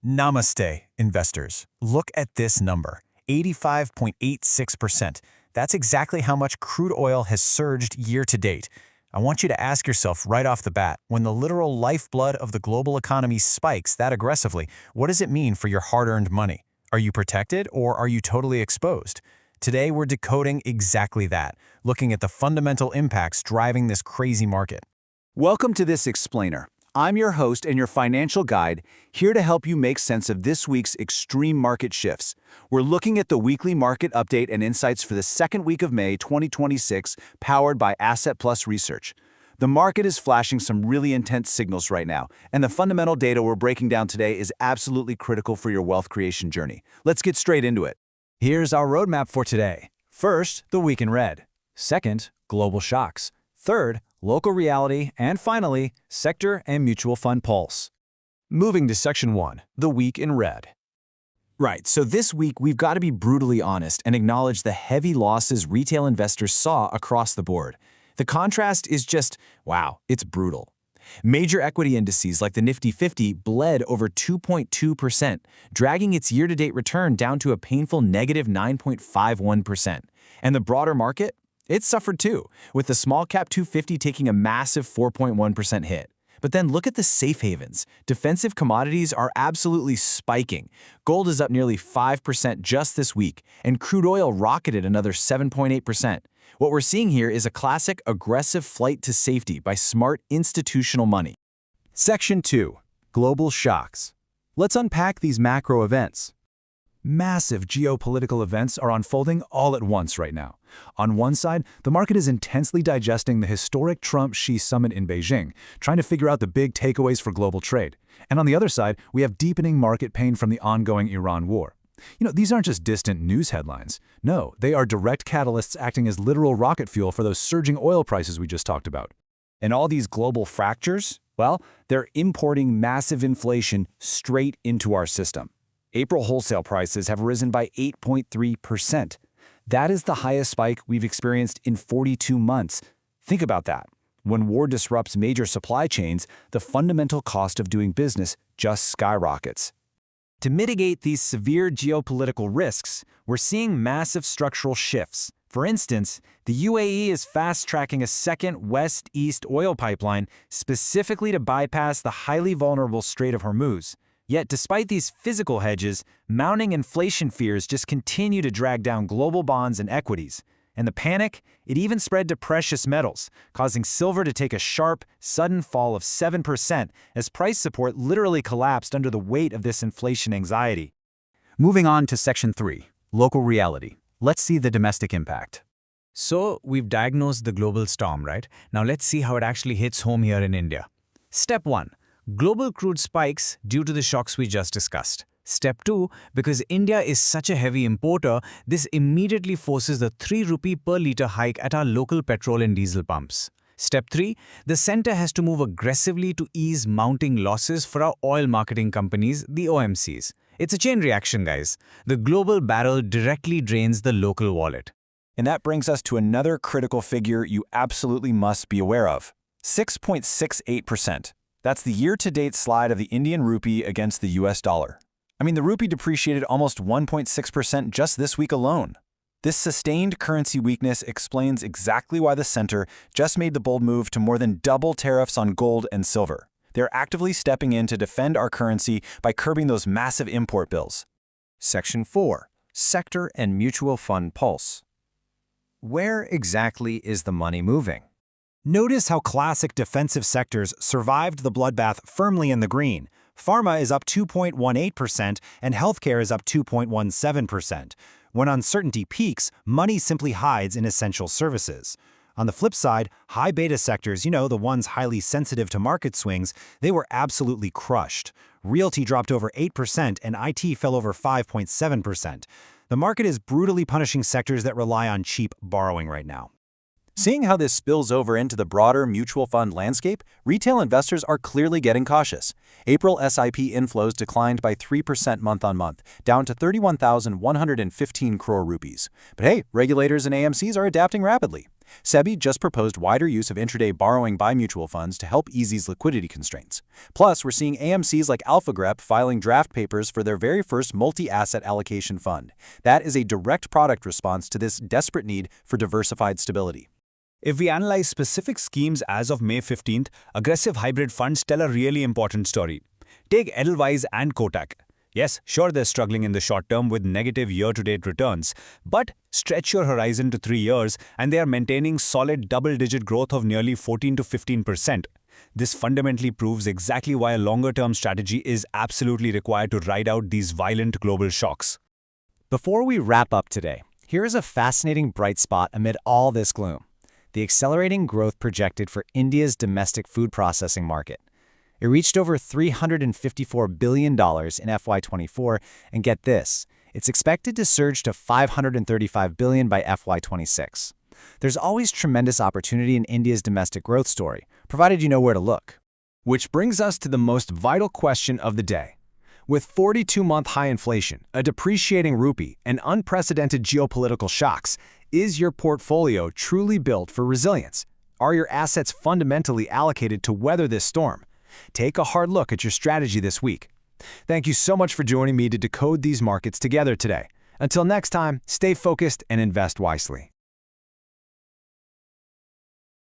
Namaste, investors. Look at this number, 85.86%. That's exactly how much crude oil has surged year to date. I want you to ask yourself right off the bat, when the literal lifeblood of the global economy spikes that aggressively, what does it mean for your hard-earned money? Are you protected or are you totally exposed? Today, we're decoding exactly that, looking at the fundamental impacts driving this crazy market. Welcome to this explainer. I'm your host and your financial guide, here to help you make sense of this week's extreme market shifts. We're looking at the weekly market update and insights for the second week of May 2026, powered by Asset Plus Research. The market is flashing some really intense signals right now, and the fundamental data we're breaking down today is absolutely critical for your wealth creation journey. Let's get straight into it. Here's our roadmap for today. First, the week in red. Second, global shocks. Third, local reality. And finally, sector and mutual fund pulse. Moving to section 1, the week in red. Right, so this week we've got to be brutally honest and acknowledge the heavy losses retail investors saw across the board. The contrast is just, wow, it's brutal. Major equity indices like the Nifty 50 bled over 2.2%, dragging its year-to-date return down to a painful negative 9.51%. And the broader market? It suffered too, with the small-cap 250 taking a massive 4.1% hit. But then look at the safe havens. Defensive commodities are absolutely spiking. Gold is up nearly 5% just this week, and crude oil rocketed another 7.8%. What we're seeing here is a classic aggressive flight to safety by smart institutional money. Section 2, global shocks. Let's unpack these macro events. Massive geopolitical events are unfolding all at once right now. On one side, the market is intensely digesting the historic Trump-Xi summit in Beijing, trying to figure out the big takeaways for global trade. And on the other side, we have deepening market pain from the ongoing Iran war. These aren't just distant news headlines. No, they are direct catalysts acting as literal rocket fuel for those surging oil prices we just talked about. And all these global fractures, well, they're importing massive inflation straight into our system. April wholesale prices have risen by 8.3%. That is the highest spike we've experienced in 42 months. Think about that. When war disrupts major supply chains, the fundamental cost of doing business just skyrockets. To mitigate these severe geopolitical risks, we're seeing massive structural shifts. For instance, the UAE is fast-tracking a second west-east oil pipeline specifically to bypass the highly vulnerable Strait of Hormuz. Yet despite these physical hedges, mounting inflation fears just continue to drag down global bonds and equities. And the panic, it even spread to precious metals, causing silver to take a sharp, sudden fall of 7% as price support literally collapsed under the weight of this inflation anxiety. Moving on to Section 3, local reality. Let's see the domestic impact. So we've diagnosed the global storm, right? Now let's see how it actually hits home here in India. Step 1. Global crude spikes due to the shocks we just discussed. Step 2, because India is such a heavy importer, this immediately forces the 3 rupee per litre hike at our local petrol and diesel pumps. Step 3, the center has to move aggressively to ease mounting losses for our oil marketing companies, the OMCs. It's a chain reaction, guys. The global barrel directly drains the local wallet. And that brings us to another critical figure you absolutely must be aware of. 6.68%. That's the year-to-date slide of the Indian rupee against the US dollar. The rupee depreciated almost 1.6% just this week alone. This sustained currency weakness explains exactly why the center just made the bold move to more than double tariffs on gold and silver. They're actively stepping in to defend our currency by curbing those massive import bills. Section 4, sector and mutual fund pulse. Where exactly is the money moving? Notice how classic defensive sectors survived the bloodbath firmly in the green. Pharma is up 2.18% and healthcare is up 2.17%. When uncertainty peaks, money simply hides in essential services. On the flip side, high beta sectors, the ones highly sensitive to market swings, they were absolutely crushed. Realty dropped over 8% and IT fell over 5.7%. The market is brutally punishing sectors that rely on cheap borrowing right now. Seeing how this spills over into the broader mutual fund landscape, retail investors are clearly getting cautious. April SIP inflows declined by 3% month-on-month, down to 31,115 crore rupees. But hey, regulators and AMCs are adapting rapidly. SEBI just proposed wider use of intraday borrowing by mutual funds to help ease these liquidity constraints. Plus, we're seeing AMCs like AlphaGrep filing draft papers for their very first multi-asset allocation fund. That is a direct product response to this desperate need for diversified stability. If we analyze specific schemes as of May 15th, aggressive hybrid funds tell a really important story. Take Edelweiss and Kotak. Yes, sure they're struggling in the short term with negative year-to-date returns, but stretch your horizon to 3 years and they are maintaining solid double-digit growth of nearly 14 to 15%. This fundamentally proves exactly why a longer-term strategy is absolutely required to ride out these violent global shocks. Before we wrap up today, here is a fascinating bright spot amid all this gloom: the accelerating growth projected for India's domestic food processing market. It reached over $354 billion in FY24, and get this, it's expected to surge to $535 billion by FY26. There's always tremendous opportunity in India's domestic growth story, provided you know where to look. Which brings us to the most vital question of the day. With 42-month high inflation, a depreciating rupee, and unprecedented geopolitical shocks, is your portfolio truly built for resilience? Are your assets fundamentally allocated to weather this storm? Take a hard look at your strategy this week. Thank you so much for joining me to decode these markets together today. Until next time, stay focused and invest wisely.